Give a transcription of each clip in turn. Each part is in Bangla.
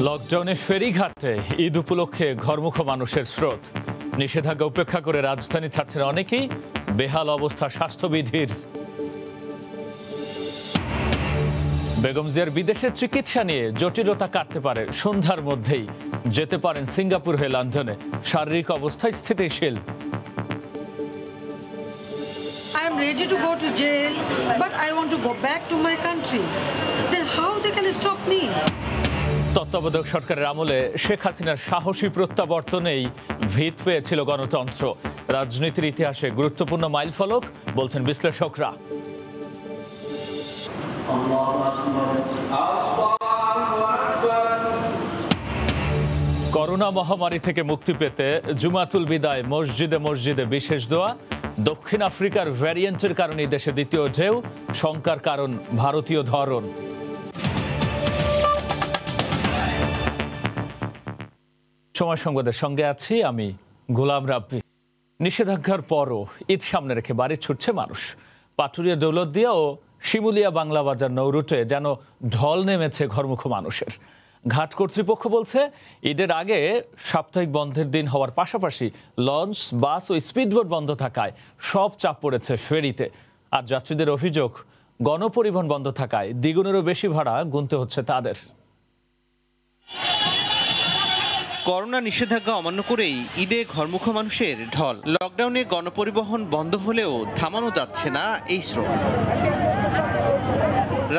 লকডাউনে ফেরিঘাটে ঈদ উপলক্ষে ঘরমুখ মানুষের স্রোত। নিষেধাজ্ঞা উপেক্ষা করে রাজধানী ছাড়ছেন অনেকেই। বেহাল অবস্থা স্বাস্থ্যবিধির। বেগম জিয়ার বিদেশের চিকিৎসা নিয়ে জটিলতা কাটতে পারে। সন্ধ্যার মধ্যেই যেতে পারেন সিঙ্গাপুর হয়ে লন্ডনে। শারীরিক অবস্থা স্থিতিশীল। I am ready to go to jail, but I want to go back to my country. Then how they can stop me? তত্ত্বাবধায়ক সরকারের আমলে শেখ হাসিনার সাহসী প্রত্যাবর্তনেই ভিত পেয়েছিল গণতন্ত্র। রাজনীতির ইতিহাসে গুরুত্বপূর্ণ মাইলফলক বলছেন বিশ্লেষকরা। করোনা মহামারী থেকে মুক্তি পেতে জুমাতুল বিদায় মসজিদে মসজিদে বিশেষ দোয়া। দক্ষিণ আফ্রিকার ভ্যারিয়েন্টের কারণে দেশে দ্বিতীয় ঢেউ। শঙ্কার কারণ ভারতীয় ধরন। সময় সংবাদের সঙ্গে আছি আমি গোলাম রাব্বি। নিষেধাজ্ঞার পরও ঈদ সামনে রেখে বাড়ি ছুটছে মানুষ। পাটুরিয়া দৌলতদিয়া ও শিমুলিয়া বাংলা বাজার নৌরুটে যেন ঢল নেমেছে ঘরমুখ মানুষের। ঘাট কর্তৃপক্ষ বলছে ঈদের আগে সাপ্তাহিক বন্ধের দিন হওয়ার পাশাপাশি লঞ্চ, বাস ও স্পিডবোট বন্ধ থাকায় সব চাপ পড়েছে ফেরিতে। আর যাত্রীদের অভিযোগ, গণপরিবহন বন্ধ থাকায় দ্বিগুণেরও বেশি ভাড়া গুনতে হচ্ছে তাদের। করোনা নিষেধাজ্ঞা অমান্য করেই ঈদে ঘরমুখ মানুষের ঢল। লকডাউনে গণপরিবহন বন্ধ হলেও থামানো যাচ্ছে না এই স্রোত।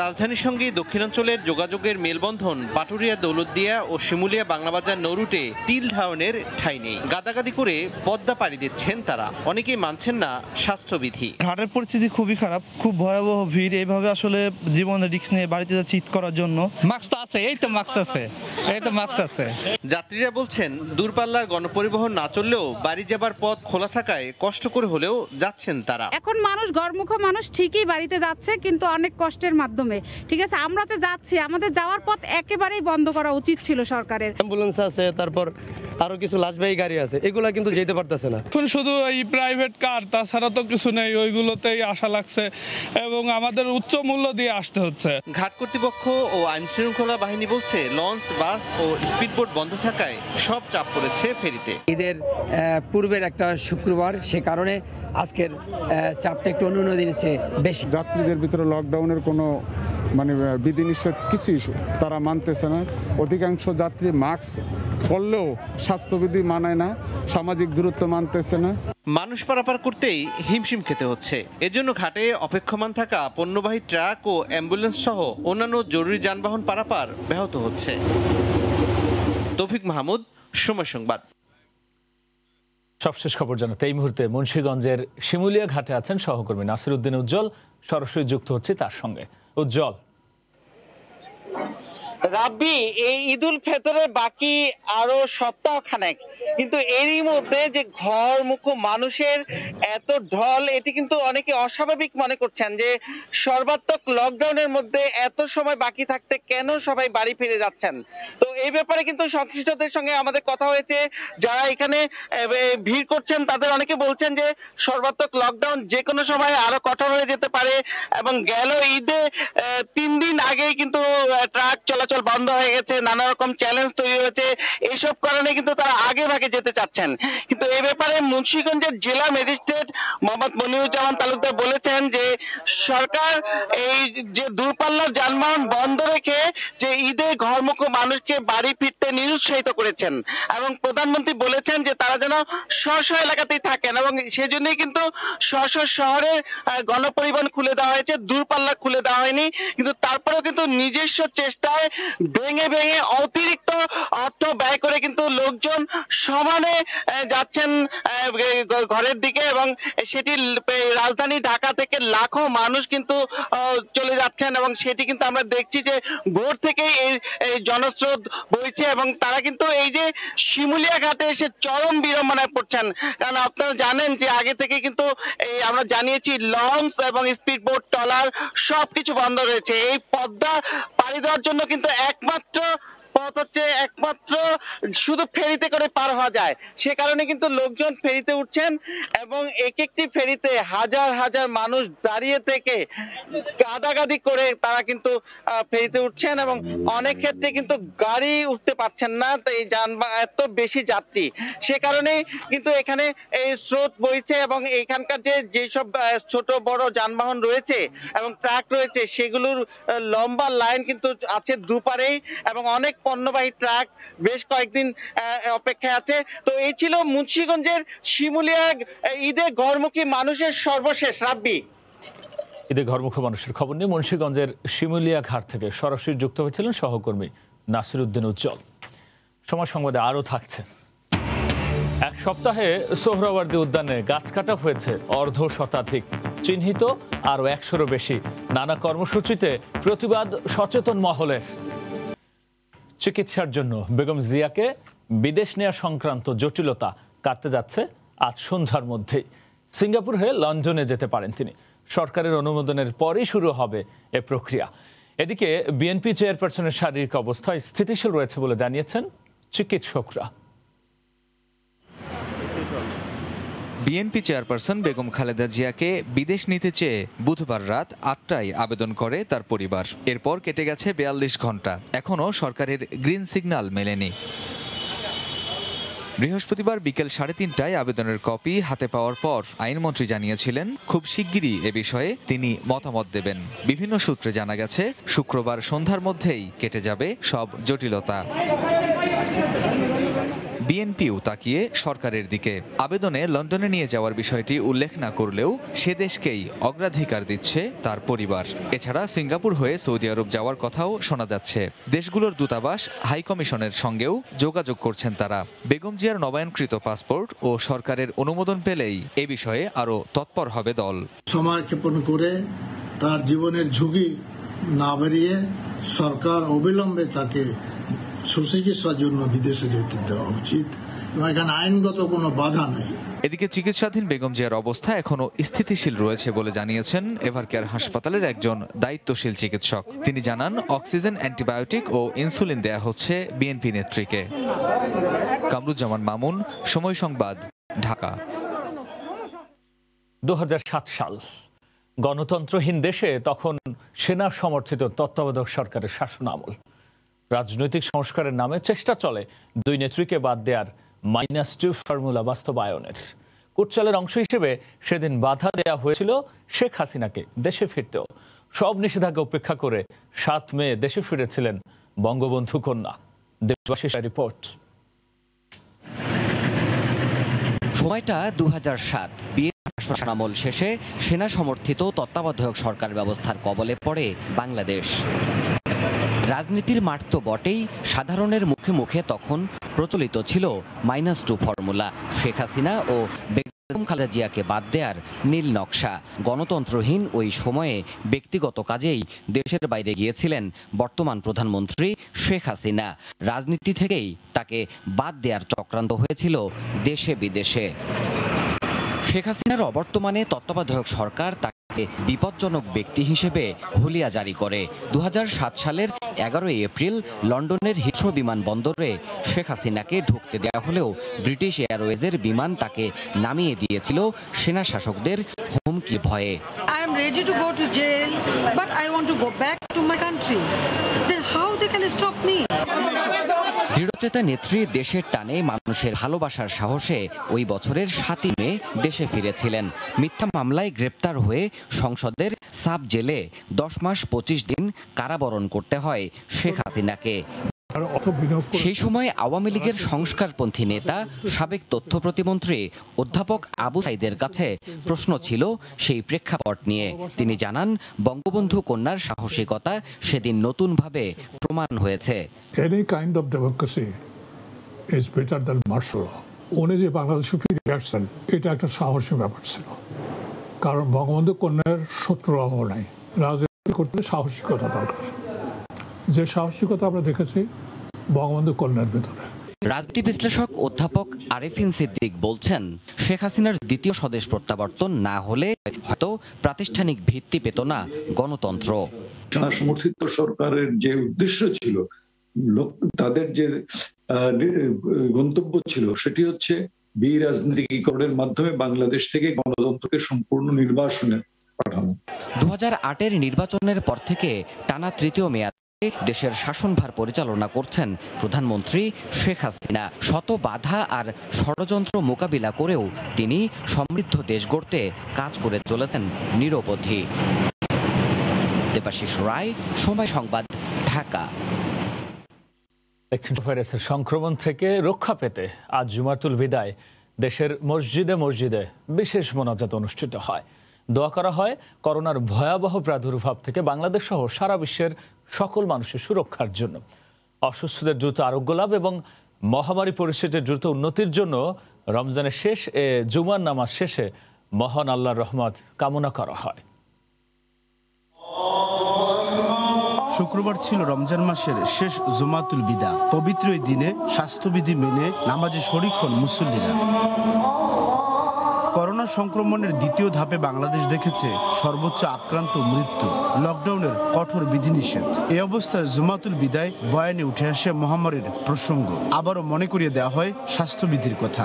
রাজধানীর সঙ্গে দক্ষিণাঞ্চলের যোগাযোগের মেলবন্ধন পাটুরিয়া দৌলতদিয়া ও শিমুলিয়া বাংলাবাজার নৌরুটে তিল ধারণের ঠাঁই নেই। গাদাগাদি করে পদ্মা পাড়ি দিচ্ছেন তারা। অনেকেই মানছেন না স্বাস্থ্যবিধি। ঘাটের পরিস্থিতি খুবই খারাপ, খুব ভয়াবহ ভিড়। এইভাবে আসলে জীবনের রিস্ক নিয়ে বাড়িতে যাচ্ছি ঈদ করার জন্য। মাস্ক আছে, এই তো মাস্ক আছে। যাত্রীরা বলছেন দূরপাল্লার গণপরিবহন না চললেও বাড়ি যাবার পথ খোলা থাকায় কষ্ট করে হলেও যাচ্ছেন তারা। এখন মানুষ ঘরমুখ মানুষ ঠিকই বাড়িতে যাচ্ছে, কিন্তু অনেক কষ্টের মাধ্যমে। ঠিক আছে, আমরা তো যাচ্ছি, আমাদের যাওয়ার পথ একেবারেই বন্ধ করা উচিত ছিল সরকারের। অ্যাম্বুলেন্স আছে, তারপর আরো কিছু লাশবাহী গাড়ি আছে, এগুলা কিন্তু যেতে পারতেছে না। এখন শুধু এই প্রাইভেট কার, তাছাড়া তো কিছু নেই। ওইগুলোতেই আশা লাগছে এবং আমাদের উচ্চ মূল্য দিয়ে আসতে হচ্ছে। ঘাট কর্তৃপক্ষ ও আইন শৃঙ্খলা বাহিনী বলছে লঞ্চ, বাস ও স্পিডবোট বন্ধ থাকায় সব চাপ পড়েছে ফেরিতে। ঈদের পূর্বের একটা শুক্রবার, সে কারণে আজকের চাপটা একটু অন্য দিনের চেয়ে বেশি। যাত্রীদের ভিতরে লকডাউনের কোনো বিধিনিষেধ কিছুই তারা মানতেছে না। অধিকাংশ যাত্রী মাস্ক পরলেও স্বাস্থ্যবিধি মানায় না, সামাজিক দূরত্ব মানতেছে না। মানুষ পারাপার করতেই হিমশিম খেতে হচ্ছে। এজন্য ঘাটে অপেক্ষমান থাকা পণ্যবাহী ট্রাক ও অ্যাম্বুলেন্স সহ অন্যান্য জরুরি যানবাহন পারাপার ব্যাহত হচ্ছে। তৌফিক মাহমুদ, সময় সংবাদ। সবশেষ খবর জানাতে এই মুহূর্তে মুন্সিগঞ্জের শিমুলিয়া ঘাটে আছেন সহকর্মী নাসির উদ্দিন উজ্জ্বল। সরাসরি যুক্ত হচ্ছে তার সঙ্গে। উজ্জ্বল। রাব্বি, এই ঈদুল ফিতরে বাকি আরো সপ্তাহ খানেক, কিন্তু এরই মধ্যে যে ঘরমুখ মানুষের এত ঢল, এটি কিন্তু অনেকে অস্বাভাবিক মনে করছেন যে সর্বাত্মক লকডাউনের মধ্যে এত সময় বাকি থাকতে কেন সবাই বাড়ি ফিরে যাচ্ছেন। তো এই ব্যাপারে কিন্তু সংশ্লিষ্টদের সঙ্গে আমাদের কথা হয়েছে। যারা এখানে ভিড় করছেন তাদের অনেকে বলছেন যে সর্বাত্মক লকডাউন যে কোনো সময় আরো কঠোর হয়ে যেতে পারে এবং গেল ঈদে 3 দিন আগেই কিন্তু ট্রাক চলাচল বন্ধ হয়ে গেছে, নানা রকম চ্যালেঞ্জ তৈরি হয়েছে। এইসব কারণে কিন্তু তারা আগে ভাগে যেতে চাচ্ছেন। কিন্তু এই ব্যাপারে মুন্সিগঞ্জের জেলা ম্যাজিস্ট্রেট মোহাম্মদ মনিরুজ্জামান তালুকদার বলেছেন যে সরকার এই যে দূরপাল্লার যানবাহন বন্ধ রেখে যে ঈদে ঘরমুখ মানুষকে বাড়ি ফিরতে নিরুৎসাহিত করেছেন এবং প্রধানমন্ত্রী বলেছেন যে তারা যেন স্ব এলাকাতেই থাকেন এবং সেজন্যই কিন্তু স্ব শহরে গণপরিবহন খুলে দেওয়া হয়েছে, দূরপাল্লা খুলে দেওয়া হয়নি। কিন্তু তারপরেও কিন্তু নিজস্ব চেষ্টায় ভেঙে ভেঙে অতিরিক্ত অর্থ ব্যয় করে কিন্তু লোকজন সমানে যাচ্ছেন ঘরের দিকে এবং সেটি রাজধানী ঢাকা থেকে লাখো মানুষ কিন্তু চলে যাচ্ছেন এবং সেটি কিন্তু আমরা দেখছি যে ভোর থেকেই এই জনস্রোত বইছে এবং তারা কিন্তু এই যে শিমুলিয়া ঘাটে এসে চরম বিড়ম্বনায় পড়ছেন। কারণ আপনারা জানেন যে আগে থেকে কিন্তু এই আমরা জানিয়েছি লঞ্চ এবং স্পিডবোট, ট্রলার সবকিছু বন্ধ রয়েছে। এই পদ্মা পাড়ি দেওয়ার জন্য কিন্তু একমাত্র পথ হচ্ছে একমাত্র শুধু ফেরিতে করে পার হওয়া যায়, সে কারণে কিন্তু লোকজন ফেরিতে উঠছেন এবং এক একটি ফেরিতে হাজার হাজার মানুষ দাঁড়িয়ে থেকে গাদাগাদি করে তারা কিন্তু ফেরিতে উঠছেন এবং অনেক ক্ষেত্রে কিন্তু গাড়ি উঠতে পারছেন না, এই যানবাহন এত বেশি যাত্রী, সে কারণে কিন্তু এখানে এই স্রোত বইছে এবং এখানকার যেসব ছোট বড় যানবাহন রয়েছে এবং ট্রাক রয়েছে সেগুলোর লম্বা লাইন কিন্তু আছে দুপারেই এবং অনেক পণ্যবাহী ট্রাক বেশ কয়েকদিন অপেক্ষায় আছে। তো এই ছিল মুন্সিগঞ্জের শিমুলিয়া ঈদে ঘরমুখী মানুষের সর্বশেষ রাব্বি। ঈদে ঘরমুখী মানুষের খবর নিয়ে মুন্সিগঞ্জের শিমুলিয়া ঘাট থেকে সরাসরি যুক্ত হয়েছিলেন সহকর্মী নাসির উদ্দিন উজ্জ্বল। সময় সংবাদে আরও থাকছে। এক সপ্তাহে সোহরাওয়ার্দী উদ্যানে গাছ কাটা হয়েছে 1/2 শতাধিক, চিহ্নিত আরও 100-এরও বেশি। নানা কর্মসূচিতে প্রতিবাদ সচেতন মহলের। চিকিৎসার জন্য বেগম জিয়াকে বিদেশ নেওয়া সংক্রান্ত জটিলতা কাটতে যাচ্ছে আজ সন্ধ্যার মধ্যেই। সিঙ্গাপুর হয়ে লন্ডনে যেতে পারেন তিনি। সরকারের অনুমোদনের পরেই শুরু হবে এ প্রক্রিয়া। এদিকে বিএনপি চেয়ারপারসনের শারীরিক অবস্থা স্থিতিশীল রয়েছে বলে জানিয়েছেন চিকিৎসকরা। বিএনপি চেয়ারপারসন বেগম খালেদা জিয়াকে বিদেশ নিতে চেয়ে বুধবার রাত 8টায় আবেদন করে তার পরিবার। এরপর কেটে গেছে 42 ঘন্টা, এখনও সরকারের গ্রিন সিগন্যাল মেলেনি। বৃহস্পতিবার বিকেল 3:30টায় আবেদনের কপি হাতে পাওয়ার পর আইনমন্ত্রী জানিয়েছিলেন খুব শিগগিরই এ বিষয়ে তিনি মতামত দেবেন। বিভিন্ন সূত্রে জানা গেছে শুক্রবার সন্ধ্যার মধ্যেই কেটে যাবে সব জটিলতা। বিএনপিও তাকিয়ে সরকারের দিকে। আবেদনে লন্ডনে নিয়ে যাওয়ার বিষয়টি উল্লেখ না করলেও সে দেশকেই অগ্রাধিকার দিচ্ছে তার পরিবার। এছাড়া সিঙ্গাপুর হয়ে সৌদি আরব যাওয়ার কথাও শোনা যাচ্ছে। দেশগুলোর দূতাবাস হাইকমিশনের সঙ্গেও যোগাযোগ করছেন তারা। বেগম জিয়ার নবায়নকৃত পাসপোর্ট ও সরকারের অনুমোদন পেলেই এ বিষয়ে আরও তৎপর হবে দল। সময় ক্ষেপণ করে তার জীবনের ঝুঁকি না বেরিয়ে সরকার অবিলম্বে তাকে সুচিকিৎসার জন্য বিদেশে যেতে দেওয়া উচিত এবং এখানে আইনগত কোনো বাধা নেই। এদিকে চিকিৎসাধীন বেগম জিয়ার অবস্থা এখনও স্থিতিশীল রয়েছে বলে জানিয়েছেন এভারকেয়ার হাসপাতালের একজন দায়িত্বশীল চিকিৎসক। তিনি জানান অক্সিজেন, অ্যান্টিবায়োটিক ও ইনসুলিন দেয়া হচ্ছে বিএনপি নেত্রীকে। কামরুজ্জামান মামুন, সময় সংবাদ, ঢাকা। 2007 সাল। গণতন্ত্রহীন দেশে তখন সেনা সমর্থিত তত্ত্বাবধায়ক সরকারের শাসন আমল। রাজনৈতিক সংস্কারের নামে চেষ্টা চলে 2 নেত্রীকে বাদ দেওয়ার -2 ফর্মুলা বাস্তবায়নের। কুটচালের অংশ হিসেবে সেদিন বাধা দেওয়া হয়েছিল শেখ হাসিনাকে দেশে ফিরতেও। সব নিষেধাজ্ঞা উপেক্ষা করে 7 মে দেশে ফিরেছিলেন বঙ্গবন্ধু কন্যা। দেবাশিসের রিপোর্ট। সময়টা 2007। শাসনামল শেষে সেনা সমর্থিত তত্ত্বাবধায়ক সরকার ব্যবস্থার কবলে পড়ে বাংলাদেশ। রাজনীতির মাঠ তো বটেই, সাধারণের মুখে মুখে তখন প্রচলিত ছিল -2 ফর্মুলা। শেখ হাসিনা ও বেগম খালেদা জিয়াকে বাদ দেওয়ার নীল নকশা। গণতন্ত্রহীন ওই সময়ে ব্যক্তিগত কাজেই দেশের বাইরে গিয়েছিলেন বর্তমান প্রধানমন্ত্রী শেখ হাসিনা। রাজনীতি থেকেই তাকে বাদ দেওয়ার চক্রান্ত হয়েছিল দেশে বিদেশে। শেখ হাসিনার অবর্তমানে তত্ত্বাবধায়ক সরকার তাকে বিপজ্জনক ব্যক্তি হিসেবে হুলিয়া জারি করে। 2007 সালের 11 এপ্রিল লন্ডনের হিথ্রো বিমানবন্দরে শেখ হাসিনাকে ঢুকতে দেওয়া হলেও ব্রিটিশ এয়ারওয়েজের বিমান তাকে নামিয়ে দিয়েছিল সেনা শাসকদের হুমকির ভয়ে। I am ready to go to jail, but I want to go back to my country. Then how they can stop me? দৃঢ়চেতা নেত্রী দেশের টানে মানুষের ভালোবাসার সাহসে ওই বছরের 7 মে দেশে ফিরেছিলেন। মিথ্যা মামলায় গ্রেপ্তার হয়ে সংসদের সাব জেলে 10 মাস 25 দিন কারাবরণ করতে হয় শেখ হাসিনাকে। সেই সময় আওয়ামী লীগের সংস্কারপন্থী নেতা সাবেক তথ্য প্রতিমন্ত্রী অধ্যাপক আবু সাইদের কাছে প্রশ্ন ছিল সেই প্রেক্ষাপট নিয়ে। তিনি জানান, বঙ্গবন্ধু কন্যার সাহসিকতা সেদিন নতুনভাবে প্রমাণ হয়েছে। Any kind of democracy is better than martial law. উনি যে বাংলাদেশে ফিরে আসছেন এটা একটা সাহসী ব্যাপার ছিল, কারণ বঙ্গবন্ধু কন্যার শত্রুরাও নাই। রাজনীতি করতে সাহসিকতা দরকার, যে সাহসিকতা আমরা দেখেছি বঙ্গবন্ধু কন্যার ভিতরে। রাজনীতি বিশ্লেষক অধ্যাপক আরেফিন সিদ্দিক বলছেন, শেখ হাসিনার দ্বিতীয় স্বদেশ প্রত্যাবর্তন না হলে হয়তো প্রাতিষ্ঠানিক ভিত্তি পেত না গণতন্ত্র। সেনা সমর্থিত সরকারের যে উদ্দেশ্য ছিল তাদের যে গন্তব্য ছিল সেটি হচ্ছে বিরাজনীতিকরণের মাধ্যমে বাংলাদেশ থেকে গণতন্ত্রকে সম্পূর্ণ নির্বাসনে পাঠানো। 2008-এর নির্বাচনের পর থেকে টানা তৃতীয় মেয়াদে দেশের শাসনভার পরিচালনা করছেন প্রধানমন্ত্রী শেখ হাসিনা। শত বাধা আর ষড়যন্ত্র মোকাবিলা করেও তিনি সমৃদ্ধ দেশ গড়তে কাজ করে চলেছেন নিরবধি। দেবাশিস রায়, সময় সংবাদ, ঢাকা। ভাইরাসের সংক্রমণ থেকে রক্ষা পেতে আজ জুমাতুল বিদায় দেশের মসজিদে মসজিদে বিশেষ মোনাজাত অনুষ্ঠিত হয়। দোয়া করা হয় করোনার ভয়াবহ প্রাদুর্ভাব থেকে বাংলাদেশ সহ সারা বিশ্বের সকল মানুষের সুরক্ষার জন্য। অসুস্থদের দ্রুত আরোগ্য লাভ এবং মহামারী পরিস্থিতির দ্রুত উন্নতির জন্য রমজানের শেষ জুমার নামাজ শেষে মহান আল্লাহর রহমত কামনা করা হয়। শুক্রবার ছিল রমজান মাসের শেষ জুমাতুল বিদা। পবিত্র এই দিনে স্বাস্থ্যবিধি মেনে নামাজে শরীক হন মুসল্লিরা। করোনা সংক্রমণের দ্বিতীয় ধাপে বাংলাদেশ দেখেছে সর্বোচ্চ আক্রান্ত মৃত্যু, লকডাউনের কঠোর বিধিনিষেধ। এই অবস্থায় জুমাতুল বিদায় বয়ানে উঠে আসে মহামারীর প্রসঙ্গ। আবারও মনে করিয়ে দেওয়া হয় স্বাস্থ্যবিধির কথা।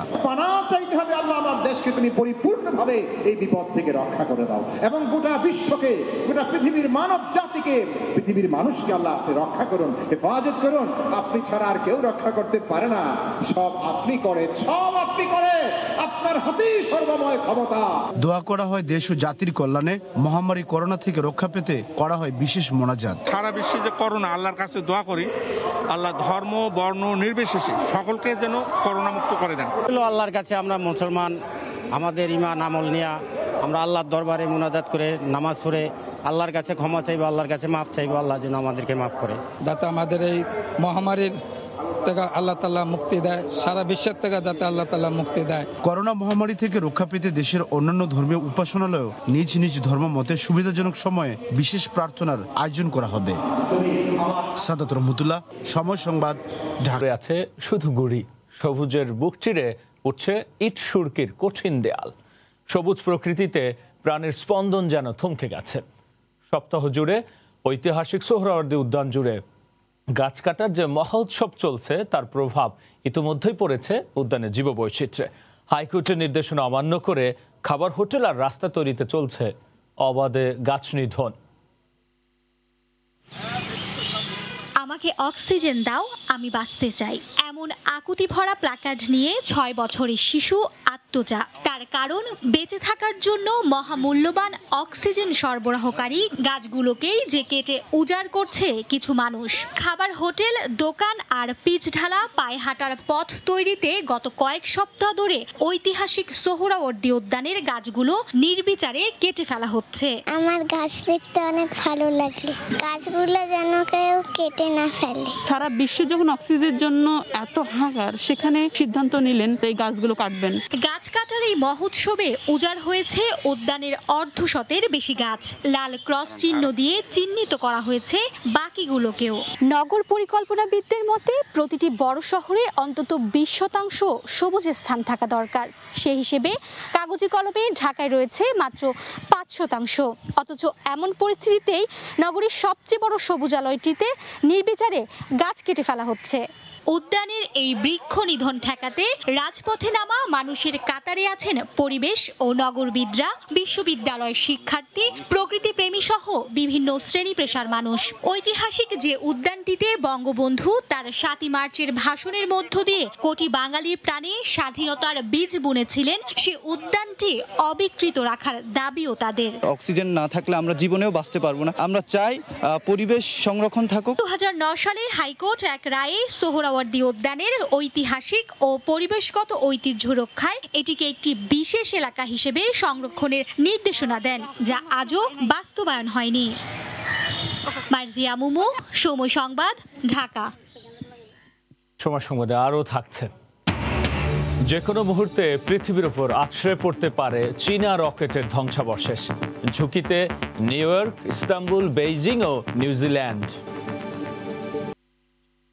চাইতে হবে আল্লাহ আমার দেশকে তুমি পরিপূর্ণভাবে এই বিপদ থেকে রক্ষা করে দাও এবং গোটা বিশ্বকে, গোটা পৃথিবীর মানব জাতিকে, পৃথিবীর মানুষকে আল্লাহ আপনি রক্ষা করুন, হেফাজত করুন। আপনি ছাড়া আর কেউ রক্ষা করতে পারে না। সব আপনি করেন, সব আপনি করেন, আপনার হাতেই সর্বময় ক্ষমতা। দোয়া করা হয় দেশ ও জাতির কল্যাণে। মহামারী করোনা থেকে রক্ষা পেতে করা হয় বিশেষ মোনাজাত। সারা বিশ্বে যে করোনা, আল্লাহর কাছে দোয়া করি আল্লাহ ধর্ম বর্ণ নির্বিশেষে সকলকে যেন করোনা মুক্ত করে দেন। আল্লাহর কাছে আমরা মুসলমান, আমাদের ঈমান আমল নিয়া আমরা আল্লাহর দরবারে মুনাজাত করে নামাজ পড়ে আল্লাহর কাছে ক্ষমা চাইবো, আল্লাহর কাছে মাফ চাইবো, আল্লাহ যেন আমাদেরকে মাফ করে। যাতে আমাদের এই মহামারীর থেকে আল্লাহ তাআলা মুক্তি দেয়, সারা বিশ্বের থেকে যাতে আল্লাহ তাআলা মুক্তি দেয়। করোনা মহামারী থেকে রক্ষা পেতে দেশের অন্যান্য ধর্মীয় উপাসনালয়েও নিজ নিজ ধর্ম মতে সুবিধাজনক সময়ে বিশেষ প্রার্থনার আয়োজন করা হবে। সাদাত রহমতুল্লাহ, সময় সংবাদ, ঢাকা। আছে শুধু গুড়ি, সবুজের বুক চিরে উঠছে ইট সুরকির কঠিন দেয়াল। সবুজ প্রকৃতিতে প্রাণের স্পন্দন যেন থমকে গেছে। সপ্তাহ জুড়ে ঐতিহাসিক সোহরাওয়ার্দী উদ্যান জুড়ে গাছ কাটার যে মহোৎসব চলছে তার প্রভাব ইতিমধ্যেই পড়েছে উদ্যানের জীববৈচিত্র্যে। হাইকোর্টের নির্দেশনা অমান্য করে খাবার হোটেল আর রাস্তা তৈরিতে চলছে অবাধে গাছ নিধন। আমাকে অক্সিজেন দাও, আমি বাঁচতে চাই, এমন আকুতি ভরা প্ল্যাকার্ড নিয়ে 6 বছরের শিশু আত্মজা। তার কারণ বেঁচে থাকার জন্য মহামূল্যবান অক্সিজেন সরবরাহকারী গাছগুলোকেই যে কেটে উজাড় করছে কিছু মানুষ। খাবার হোটেল, দোকান আর পিচ ঢালা পায়ে হাঁটার পথ তৈরিতে গত কয়েক সপ্তাহ ধরে ঐতিহাসিক সোহরাওয়ার্দী উদ্যানের গাছগুলো নির্বিচারে কেটে ফেলা হচ্ছে। আমার গাছ দেখতে অনেক ভালো লাগে, গাছগুলো যেন কেউ কেটে না ফেলে। সারা বিশ্বে যখন অক্সিজেনের জন্য এত হাহাকার, সেখানে সিদ্ধান্ত নিলেন এই গাছগুলো কাটবেন। গাছ কাটার এই মহোৎসবে উজাড় হয়েছে উদ্যানের অর্ধশতের বেশি গাছ। লাল ক্রস চিহ্ন দিয়ে চিহ্নিত করা হয়েছে বাকিগুলোকেও। নগর পরিকল্পনাবিদদের মতে প্রতিটি বড় শহরে অন্তত 20% সবুজ স্থান থাকা দরকার। সেই হিসেবে কাগজে কলমে ঢাকায় রয়েছে মাত্র 5%। অথচ এমন পরিস্থিতিতেই নগরীর সবচেয়ে বড় সবুজালয়টিতে নির্বিচারে গাছ কেটে ফেলা হচ্ছে। উদ্যানের এই বৃক্ষ নিধন ঠেকাতে রাজপথে নামা মানুষের কাতারে আছেন পরিবেশ ও নগরবিদরা, বিশ্ববিদ্যালয়ের শিক্ষার্থী, প্রকৃতিপ্রেমী সহ বিভিন্ন শ্রেণী পেশার মানুষ। ঐতিহাসিক যে উদ্যানটিতে বঙ্গবন্ধু তার 7 মার্চের ভাষণের মধ্য দিয়ে কোটি বাঙালির প্রাণে স্বাধীনতার বীজ বুনেছিলেন, সে উদ্যানটি অবিকৃত রাখার দাবিও তাদের। অক্সিজেন না থাকলে আমরা জীবনেও বাঁচতে পারবো না। আমরা চাই পরিবেশ সংরক্ষণ থাকুক। 2009 সালে হাইকোর্ট এক রায়ে সোহরাওয়ার্দী উদ্যানের ঐতিহাসিক ও পরিবেশগত ঐতিহ্য রক্ষায় এটিকে একটি বিশেষ এলাকা হিসেবে সংরক্ষণের নির্দেশনা দেন, যা আজও বাস্তবায়ন হয়নি। মার্জিয়া মুমু, সময় সংবাদ, ঢাকা। সময় সংবাদে আরও থাকছে। যে কোনো মুহূর্তে পৃথিবীর উপর আছড়ে পড়তে পারে চীনা রকেটের ধ্বংসাবশেষ। ঝুঁকিতে নিউ ইয়র্ক, ইস্তাম্বুল, বেইজিং ও নিউজিল্যান্ড।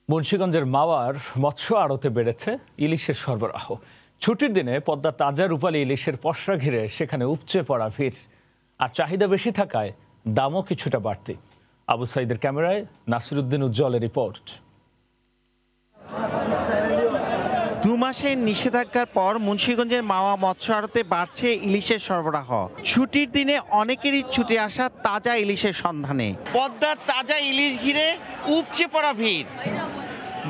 মুন্সিগঞ্জের মাওয়ার মৎস্য আড়তে বেড়েছে ইলিশের সরবরাহ। ছুটির দিনে পদ্মা তাজা রূপালী ইলিশের পসরা ঘিরে সেখানে উপচে পড়া ভিড়, আর চাহিদা বেশি থাকায় দামও কিছুটা বাড়তি। আবু সাইদের ক্যামেরায় নাসিরুদ্দিন উজ্জ্বলের রিপোর্ট। 2 মাসের নিষেধাজ্ঞার পর মুন্সিগঞ্জের মাওয়া মৎস্য আড়তে বাড়ছে ইলিশের সরবরাহ। ছুটির দিনে অনেকেরই ছুটে আসা তাজা ইলিশের সন্ধানে। পদ্মার তাজা ইলিশ ঘিরে উপচে পড়া ভিড়,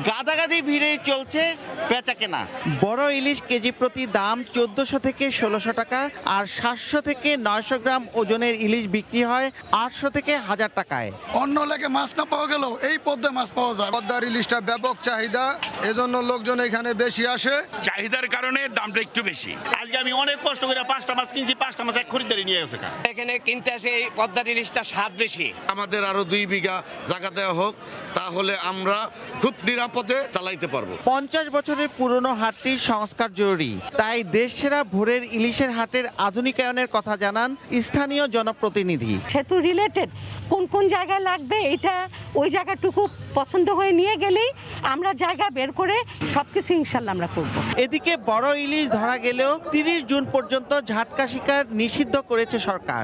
গাদাগাদি ভিড়ে চলছে বেচাকেনা। বড় ইলিশ কেজি প্রতি দাম 1400 থেকে 1600 টাকা, আর 700 থেকে 900 গ্রাম ওজনের ইলিশ বিক্রি হয় 800 থেকে 1000 টাকায়। অন্য লেগে মাছ না পাওয়া গেল এই পদ্মায় মাছ পাওয়া যায়। পদ্মার ইলিশটা ব্যাপক চাহিদা, এজন্য লোকজন এখানে বেশি আসে। চাহিদার কারণে দামটা একটু বেশি। আজকে আমি অনেক কষ্ট করে 5টা মাছ কিনছি, 5টা মাছ এক খরিদ্দারি নিয়ে গেছে। এখানে কিনতে আসে এই পদ্মার ইলিশটা স্বাদ বেশি। আমাদের আরো 2 বিঘা জায়গা দেওয়া হোক, তাহলে আমরা খুব নিরাপদে চালাইতে পারবো। 50 বছরের পুরনো হাটটির সংস্কার জরুরি, তাই দেশসেরা ভোরের ইলিশের হাটের আধুনিকায়নের কথা জানান স্থানীয় জনপ্রতিনিধি। সেতু রিলেটেড কোন কোন জায়গায় লাগবে এটা ওই জায়গাটুকু পছন্দ হয়ে নিয়ে গেলেই আমরা জায়গা বের করে সবকিছু ইনশাল্লাহ আমরা করব। এদিকে বড় ইলিশ ধরা গেলেও 30 জুন পর্যন্ত ঝাটকা শিকার নিষিদ্ধ করেছে সরকার।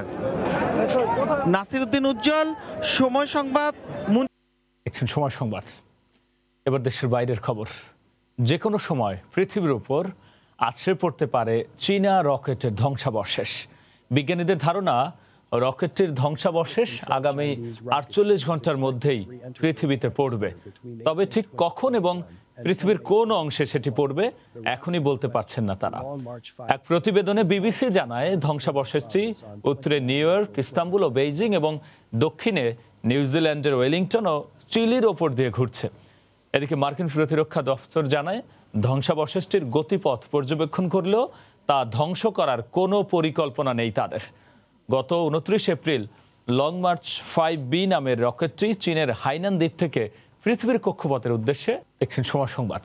নাসিরউদ্দিন উজ্জ্বল, সময় সংবাদ। সময় সংবাদ। এবার দেশের বাইরের খবর। যে কোনো সময় পৃথিবীর উপর আছড়ে পড়তে পারে চীনা রকেটের ধ্বংসাবশেষ। বিজ্ঞানীদের ধারণা, রকেটটির ধ্বংসাবশেষ আগামী 48 ঘন্টার মধ্যেই পৃথিবীতে পড়বে। তবে ঠিক কখন এবং পৃথিবীর কোন অংশে সেটি পড়বে এখনই বলতে পারছেন না তারা। এক প্রতিবেদনে বিবিসি জানায়, ধ্বংসাবশেষটি উত্তরে নিউ ইয়র্ক, ইস্তাম্বুল ও বেইজিং এবং দক্ষিণে নিউজিল্যান্ডের ওয়েলিংটন ও চিলির ওপর দিয়ে ঘুরছে। এদিকে মার্কিন প্রতিরক্ষা দপ্তর জানায়, ধ্বংসাবশেষটির গতিপথ পর্যবেক্ষণ করলেও তা ধ্বংস করার কোনো পরিকল্পনা নেই তাদের। গত 29 এপ্রিল লং মার্চ 5B নামের রকেটটি চীনের হাইনান দ্বীপ থেকে পৃথিবীর কক্ষপথের উদ্দেশ্যে। দেখছেন সময় সংবাদ।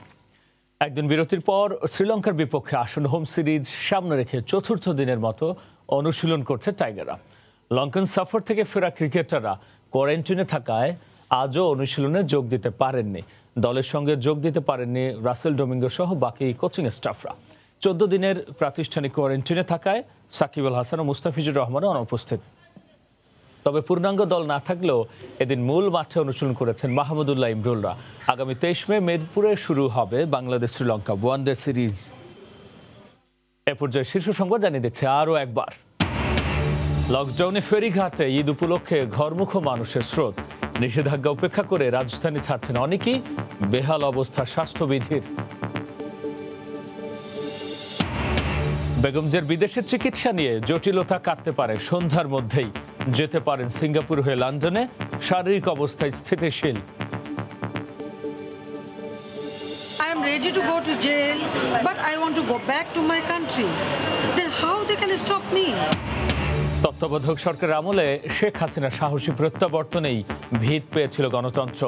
একদিন বিরতির পর শ্রীলঙ্কার বিপক্ষে আসন্ন হোম সিরিজ সামনে রেখে চতুর্থ দিনের মতো অনুশীলন করছে টাইগাররা। লঙ্কান সফর থেকে ফেরা ক্রিকেটাররা কোয়ারেন্টাইনে থাকায় আজও অনুশীলনে যোগ দিতে পারেননি। দলের সঙ্গে যোগ দিতে পারেননি রাসেল ডোমিঙ্গো সহ বাকি কোচিং স্টাফরা। 14 দিনের প্রাতিষ্ঠানিক কোয়ারেন্টাইনে থাকায় সাকিব আল হাসান ও মুস্তাফিজুর রহমানও অনুপস্থিত। তবে পূর্ণাঙ্গ দল না থাকলেও এদিন মূল মাঠে অনুশীলন করেছেন মাহমুদুল্লাহ ইমরুলরা। আগামী 23 মে মেদিনীপুরে শুরু হবে বাংলাদেশ শ্রীলঙ্কা ওয়ানডে সিরিজ। এ পর্যায়ে শীর্ষ সংবাদ জানিয়ে দিচ্ছে আরও একবার। লকডাউনে ফেরিঘাটে ঈদ উপলক্ষে ঘরমুখো মানুষের স্রোত। নিষেধাজ্ঞা উপেক্ষা করে রাজধানী ছাড়ছেন অনেকেই। বেহাল অবস্থা স্বাস্থ্যবিধির। বেগমজের বিদেশে চিকিৎসা নিয়ে জটিলতা কাটতে পারে সন্ধ্যার মধ্যেই। যেতে পারেন সিঙ্গাপুর হয়ে লন্ডনে। শারীরিক অবস্থায় স্থিতিশীল। I am ready to go to jail, but I want to go back to my country. Then how they can stop me? তত্ত্বাবধায়ক সরকারের আমলে শেখ হাসিনা সাহসী প্রত্যাবর্তনেই ভিত পেয়েছিল গণতন্ত্র।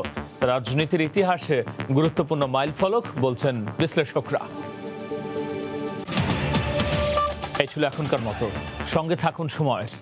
রাজনীতির ইতিহাসে গুরুত্বপূর্ণ মাইলফলক বলছেন বিশ্লেষকরা। এই ছিল এখনকার মতো। সঙ্গে থাকুন সময়ের।